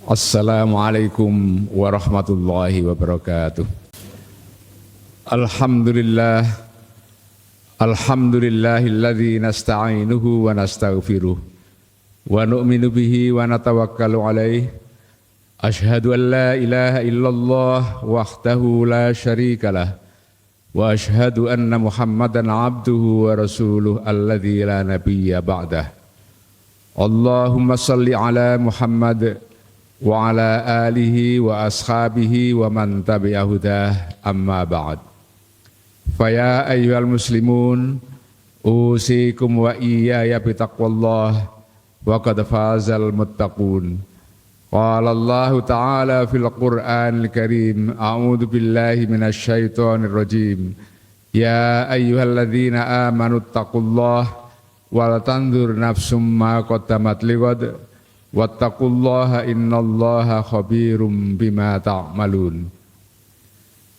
Assalamualaikum warahmatullahi wabarakatuh. Alhamdulillah, alhamdulillahilladzi nasta'inuhu wa nastaghfiruh wa nu'minu bihi wa natawakkalu alaih. Ashhadu an la ilaha illallah wahdahu la syarikalah wa ashhadu anna Muhammadan abduhu wa rasuluh alladzi la nabiyya ba'dah. Allahumma salli ala Muhammad wa ala alihi wa ashabihi wa man tabi'a hudah, amma ba'd. Faya ayyuhal muslimun, usikum wa iyaya bitaqwallah wa qad fazal muttaqun. Qala Allah ta'ala fil Qur'anil Karim, a'udzu billahi minasy syaithanir rajim. Ya ayyuhalladzina amanu taqullaha wal tanzur nafsum ma qaddamat lighad wattaqullaha innallaha khabirum bima ta'malun.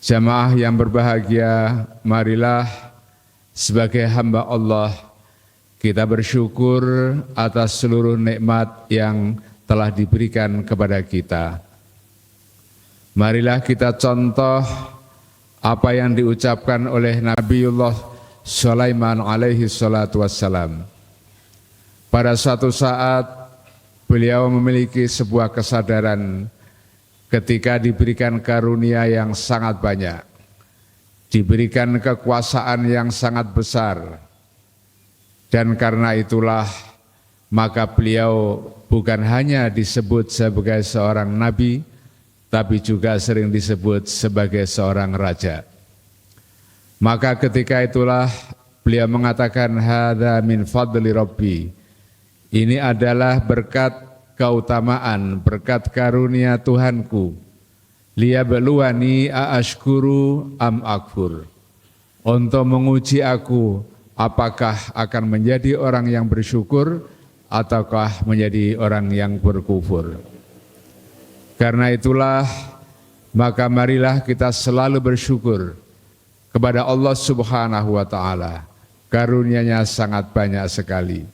Jamaah yang berbahagia, marilah sebagai hamba Allah kita bersyukur atas seluruh nikmat yang telah diberikan kepada kita. Marilah kita contoh apa yang diucapkan oleh Nabiullah Sulaiman alaihi salatu wassalam. Pada suatu saat beliau memiliki sebuah kesadaran ketika diberikan karunia yang sangat banyak, diberikan kekuasaan yang sangat besar, dan karena itulah maka beliau bukan hanya disebut sebagai seorang nabi, tapi juga sering disebut sebagai seorang raja. Maka ketika itulah beliau mengatakan, hadza min fadli rabbi. Ini adalah berkat keutamaan, berkat karunia Tuhanku. Liyabluwani aashkuru am akfur. Untuk menguji aku, apakah akan menjadi orang yang bersyukur ataukah menjadi orang yang berkufur. Karena itulah, maka marilah kita selalu bersyukur kepada Allah Subhanahu wa ta'ala. Karunia-Nya sangat banyak sekali.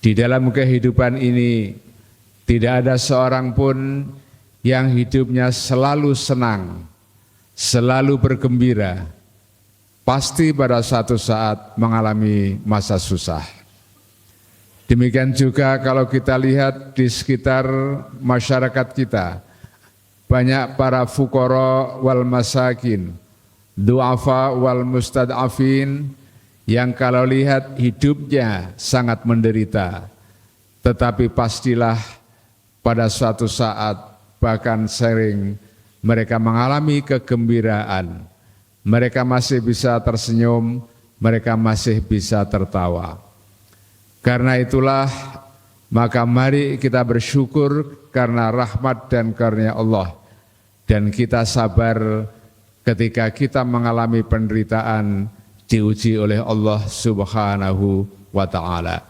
Di dalam kehidupan ini tidak ada seorang pun yang hidupnya selalu senang, selalu bergembira. Pasti pada suatu saat mengalami masa susah. Demikian juga kalau kita lihat di sekitar masyarakat kita, banyak para fuqara wal masakin, du'afa wal mustad'afin, yang kalau lihat hidupnya sangat menderita, tetapi pastilah pada suatu saat bahkan sering mereka mengalami kegembiraan, mereka masih bisa tersenyum, mereka masih bisa tertawa. Karena itulah maka mari kita bersyukur karena rahmat dan karunia Allah, dan kita sabar ketika kita mengalami penderitaan, diuji oleh Allah Subhanahu wa ta'ala.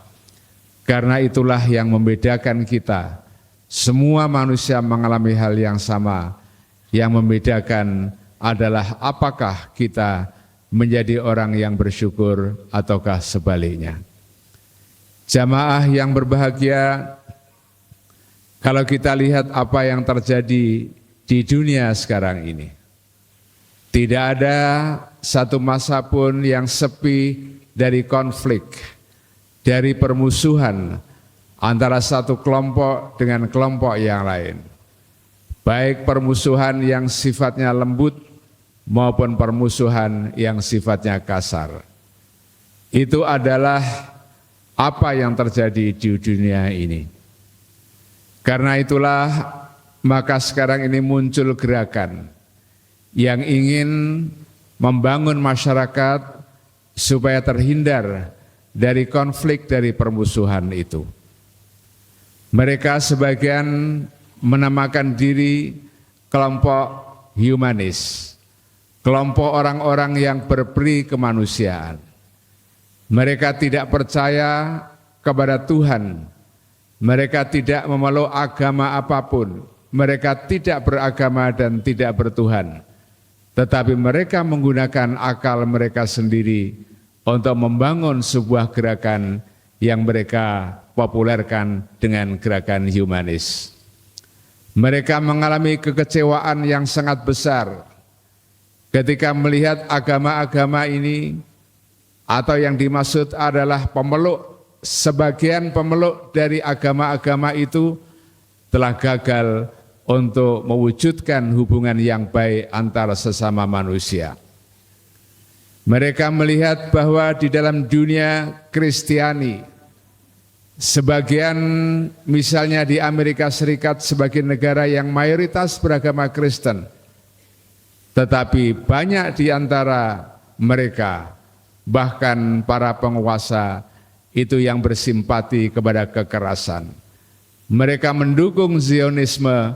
Karena itulah yang membedakan kita. Semua manusia mengalami hal yang sama. Yang membedakan adalah apakah kita menjadi orang yang bersyukur ataukah sebaliknya. Jamaah yang berbahagia, kalau kita lihat apa yang terjadi di dunia sekarang ini, tidak ada satu masa pun yang sepi dari konflik, dari permusuhan antara satu kelompok dengan kelompok yang lain. Baik permusuhan yang sifatnya lembut maupun permusuhan yang sifatnya kasar. Itu adalah apa yang terjadi di dunia ini. Karena itulah maka sekarang ini muncul gerakan yang ingin membangun masyarakat supaya terhindar dari konflik, dari permusuhan itu. Mereka sebagian menamakan diri kelompok humanis, kelompok orang-orang yang berperi kemanusiaan. Mereka tidak percaya kepada Tuhan, mereka tidak memeluk agama apapun, mereka tidak beragama dan tidak bertuhan. Tetapi mereka menggunakan akal mereka sendiri untuk membangun sebuah gerakan yang mereka populerkan dengan gerakan humanis. Mereka mengalami kekecewaan yang sangat besar ketika melihat agama-agama ini, atau yang dimaksud adalah sebagian pemeluk dari agama-agama itu telah gagal untuk mewujudkan hubungan yang baik antara sesama manusia. Mereka melihat bahwa di dalam dunia Kristiani, sebagian misalnya di Amerika Serikat sebagai negara yang mayoritas beragama Kristen, tetapi banyak di antara mereka, bahkan para penguasa itu yang bersimpati kepada kekerasan. Mereka mendukung Zionisme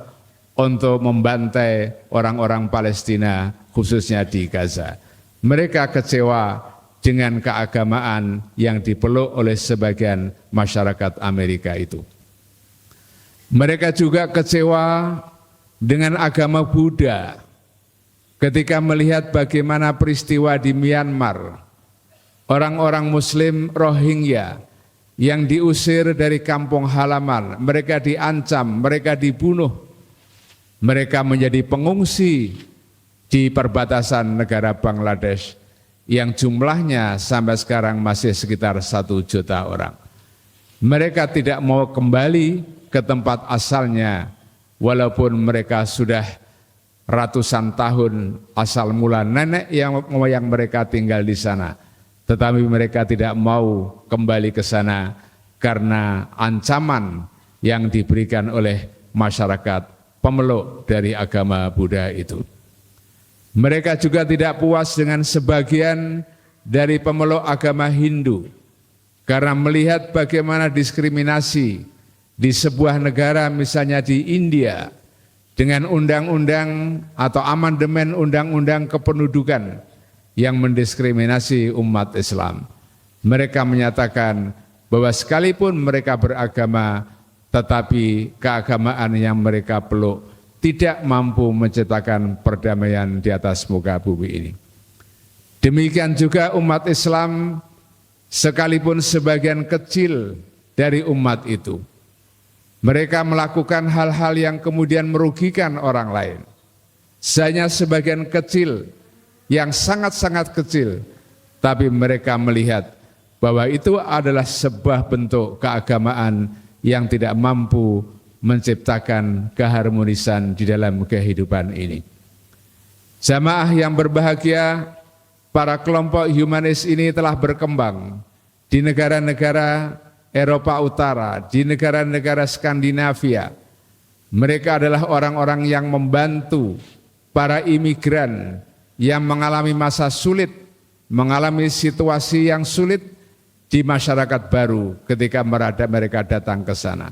untuk membantai orang-orang Palestina, khususnya di Gaza. Mereka kecewa dengan keagamaan yang dipeluk oleh sebagian masyarakat Amerika itu. Mereka juga kecewa dengan agama Buddha ketika melihat bagaimana peristiwa di Myanmar, orang-orang Muslim Rohingya yang diusir dari kampung halaman, mereka diancam, mereka dibunuh, mereka menjadi pengungsi di perbatasan negara Bangladesh yang jumlahnya sampai sekarang masih sekitar 1 juta orang. Mereka tidak mau kembali ke tempat asalnya, walaupun mereka sudah ratusan tahun asal mula nenek yang moyang mereka tinggal di sana. Tetapi mereka tidak mau kembali ke sana karena ancaman yang diberikan oleh masyarakat pemeluk dari agama Buddha itu. Mereka juga tidak puas dengan sebagian dari pemeluk agama Hindu karena melihat bagaimana diskriminasi di sebuah negara, misalnya di India, dengan undang-undang atau amandemen undang-undang kependudukan yang mendiskriminasi umat Islam. Mereka menyatakan bahwa sekalipun mereka beragama, tetapi keagamaan yang mereka peluk tidak mampu menciptakan perdamaian di atas muka bumi ini. Demikian juga umat Islam, sekalipun sebagian kecil dari umat itu, mereka melakukan hal-hal yang kemudian merugikan orang lain. Hanya sebagian kecil, yang sangat-sangat kecil, tapi mereka melihat bahwa itu adalah sebuah bentuk keagamaan yang tidak mampu menciptakan keharmonisan di dalam kehidupan ini. Jamaah yang berbahagia, para kelompok humanis ini telah berkembang di negara-negara Eropa Utara, di negara-negara Skandinavia. Mereka adalah orang-orang yang membantu para imigran yang mengalami masa sulit, mengalami situasi yang sulit di masyarakat baru ketika mereka datang ke sana.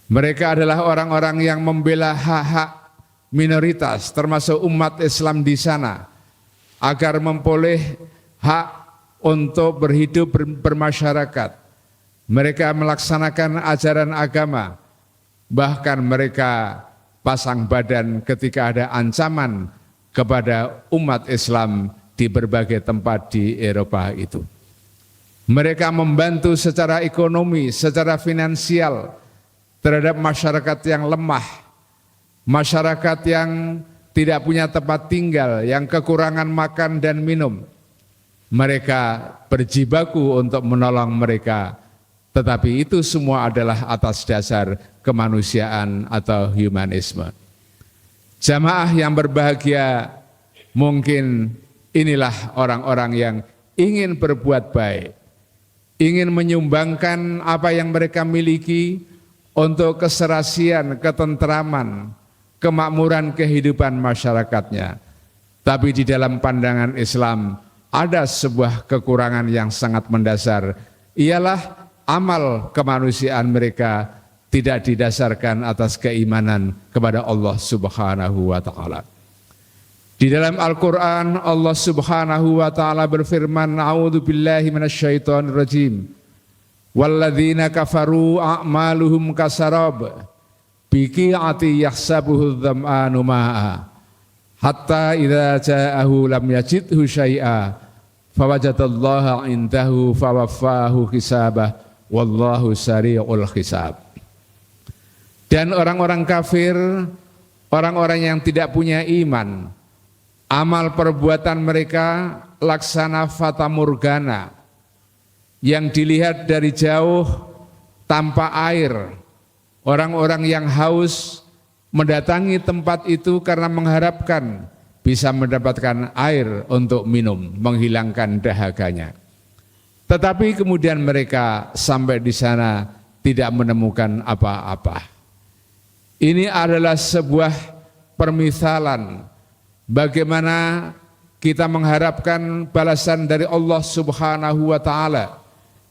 Mereka adalah orang-orang yang membela hak-hak minoritas, termasuk umat Islam di sana, agar memperoleh hak untuk berhidup bermasyarakat. Mereka melaksanakan ajaran agama, bahkan mereka pasang badan ketika ada ancaman kepada umat Islam di berbagai tempat di Eropa itu. Mereka membantu secara ekonomi, secara finansial terhadap masyarakat yang lemah, masyarakat yang tidak punya tempat tinggal, yang kekurangan makan dan minum. Mereka berjibaku untuk menolong mereka, tetapi itu semua adalah atas dasar kemanusiaan atau humanisme. Jamaah yang berbahagia, mungkin inilah orang-orang yang ingin berbuat baik, ingin menyumbangkan apa yang mereka miliki untuk keserasian, ketentraman, kemakmuran kehidupan masyarakatnya. Tapi di dalam pandangan Islam ada sebuah kekurangan yang sangat mendasar, ialah amal kemanusiaan mereka tidak didasarkan atas keimanan kepada Allah Subhanahu wa Ta'ala. Di dalam Al-Quran Allah Subhanahu wa Ta'ala berfirman, A'udzu billahi minasyaitonir rajim. Walladzina kafaru a'maluhum kasarab biqi'ati yahsabuhu dzam'anu ma'a hatta idza ja'ahu lam yajidhu syai'a fawajadallaha indahu fawaffahu hisabah wallahu sari'ul hisab. Dan orang-orang kafir, orang-orang yang tidak punya iman, amal perbuatan mereka laksana fata morgana, yang dilihat dari jauh tanpa air. Orang-orang yang haus mendatangi tempat itu karena mengharapkan bisa mendapatkan air untuk minum, menghilangkan dahaganya. Tetapi kemudian mereka sampai di sana tidak menemukan apa-apa. Ini adalah sebuah permisalan bagaimana kita mengharapkan balasan dari Allah Subhanahu wa Ta'ala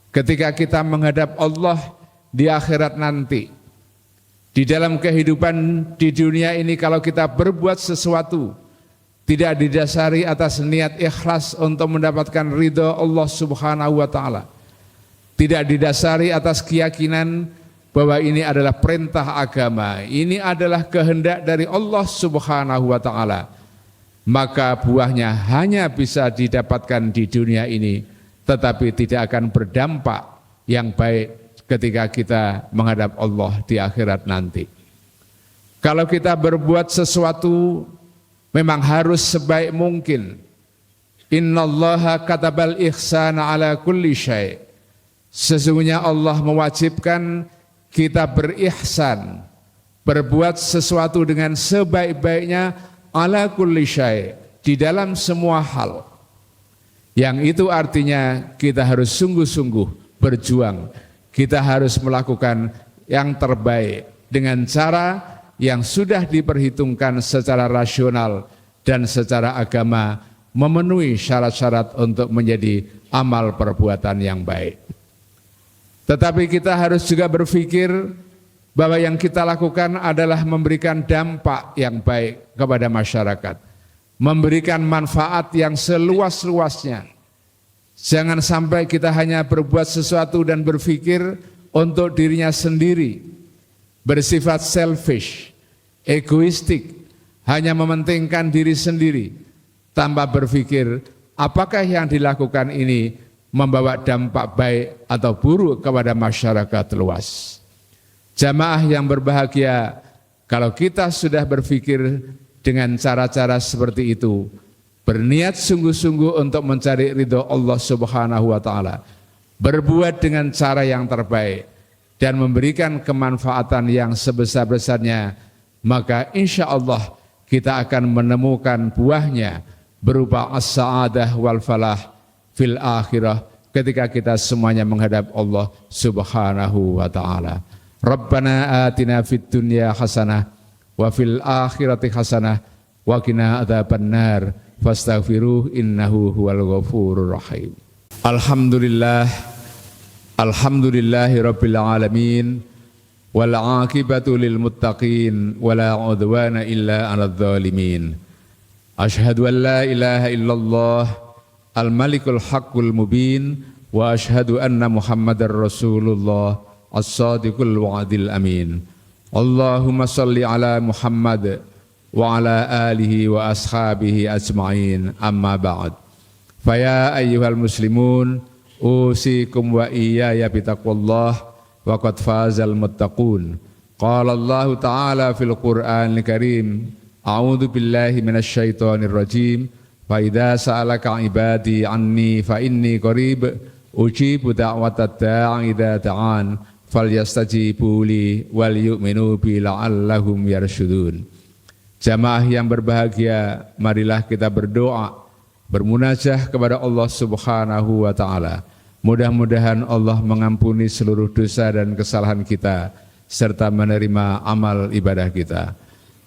ketika kita menghadap Allah di akhirat nanti. Di dalam kehidupan di dunia ini, kalau kita berbuat sesuatu tidak didasari atas niat ikhlas untuk mendapatkan ridho Allah Subhanahu wa Ta'ala, tidak didasari atas keyakinan bahwa ini adalah perintah agama, ini adalah kehendak dari Allah Subhanahu wa Ta'ala, maka buahnya hanya bisa didapatkan di dunia ini, tetapi tidak akan berdampak yang baik ketika kita menghadap Allah di akhirat nanti. Kalau kita berbuat sesuatu memang harus sebaik mungkin. Innallaha katabal ihsana ala kulli syai'. Sesungguhnya Allah mewajibkan kita berihsan, berbuat sesuatu dengan sebaik-baiknya ala kulli syai', di dalam semua hal. Yang itu artinya kita harus sungguh-sungguh berjuang. Kita harus melakukan yang terbaik dengan cara yang sudah diperhitungkan secara rasional dan secara agama, memenuhi syarat-syarat untuk menjadi amal perbuatan yang baik. Tetapi kita harus juga berpikir bahwa yang kita lakukan adalah memberikan dampak yang baik kepada masyarakat, memberikan manfaat yang seluas-luasnya. Jangan sampai kita hanya berbuat sesuatu dan berpikir untuk dirinya sendiri, bersifat selfish, egoistik, hanya mementingkan diri sendiri, tanpa berpikir apakah yang dilakukan ini membawa dampak baik atau buruk kepada masyarakat luas. Jamaah yang berbahagia, kalau kita sudah berpikir dengan cara-cara seperti itu, berniat sungguh-sungguh untuk mencari ridho Allah Subhanahu wa Ta'ala, berbuat dengan cara yang terbaik dan memberikan kemanfaatan yang sebesar-besarnya, maka insya Allah kita akan menemukan buahnya berupa as-sa'adah wal falah fil akhirah ketika kita semuanya menghadap Allah Subhanahu wa Ta'ala. Rabbana atina fid dunya hasanah wa fil akhirati hasanah wa qina adzabannar. Fastaghfiruh innahu huwal ghafurur rahim. Alhamdulillah, alhamdulillahi rabbil alamin, wal aqibatu lil muttaqin, wala udwana illa 'alal zalimin. Asyhadu an la ilaha illallah al malikul haqqul mubin, wa asyhadu anna muhammadar rasulullah as-sadiqul wa'dil amin. Allahumma salli ala Muhammad wa ala alihi wa ashabihi ajma'in, amma ba'd. Faya ayyuhal muslimun, usikum wa iyaya bitaqwallah, wa qad fazal muttaqun. Qala Allah ta'ala fil Qur'anil Karim, a'udzu billahi minasy syaithanir rajim, fa idza sa'alaka ibadi anni fa inni qarib ujibu da'watad da'i idza da'an falyastajibu li wal yu'minu bi la'allahum yarsyudun. Jamaah yang berbahagia, marilah kita berdoa, bermunajah kepada Allah Subhanahu wa Ta'ala. Mudah-mudahan Allah mengampuni seluruh dosa dan kesalahan kita, serta menerima amal ibadah kita.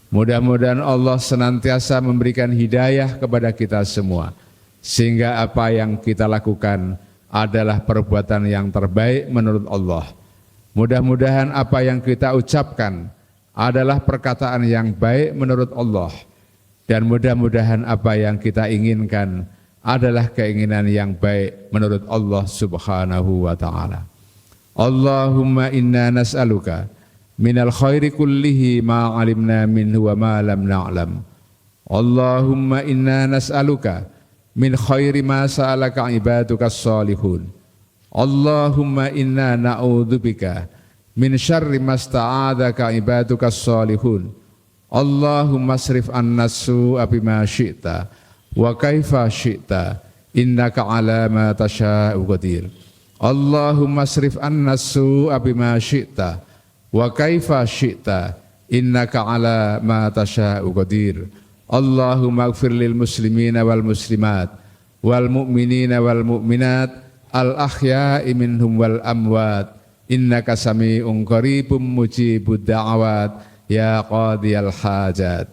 Mudah-mudahan Allah senantiasa memberikan hidayah kepada kita semua, sehingga apa yang kita lakukan adalah perbuatan yang terbaik menurut Allah. Mudah-mudahan apa yang kita ucapkan adalah perkataan yang baik menurut Allah, dan mudah-mudahan apa yang kita inginkan adalah keinginan yang baik menurut Allah Subhanahu wa Ta'ala. Allahumma inna nas'aluka minal khairi kullihi ma 'alimna minhu wa ma lam na'lam. Allahumma inna nas'aluka min khairi ma sa'alaka ibadukas salihun. Allahumma inna na'udzubika min syarri masta'adzaka ibadukas shalihun. Allahumma asrif anna su'a bima syi'ta wa kaifa syi'ta innaka ala ma tasha'u qadir. Allahumma asrif anna su'a bima syi'ta wa kaifa syi'ta innaka ala ma tasha'u qadir. Allahumma ighfir lil muslimina wal muslimat wal mu'minina wal mu'minat al ahya'i minhum wal amwat innaka sami'un qaribun mujibud da'awat ya qadiyal hajat.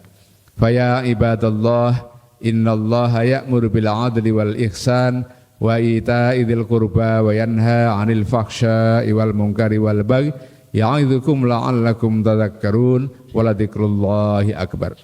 Faya ibadallah, innallaha ya'muru bil adli wal ihsan wa ita'i dzil qurba wa yanha 'anil fahsya'i wal munkari wal baghi ya'idzukum la'allakum tadhakkarun wa la dzikrullahi akbar.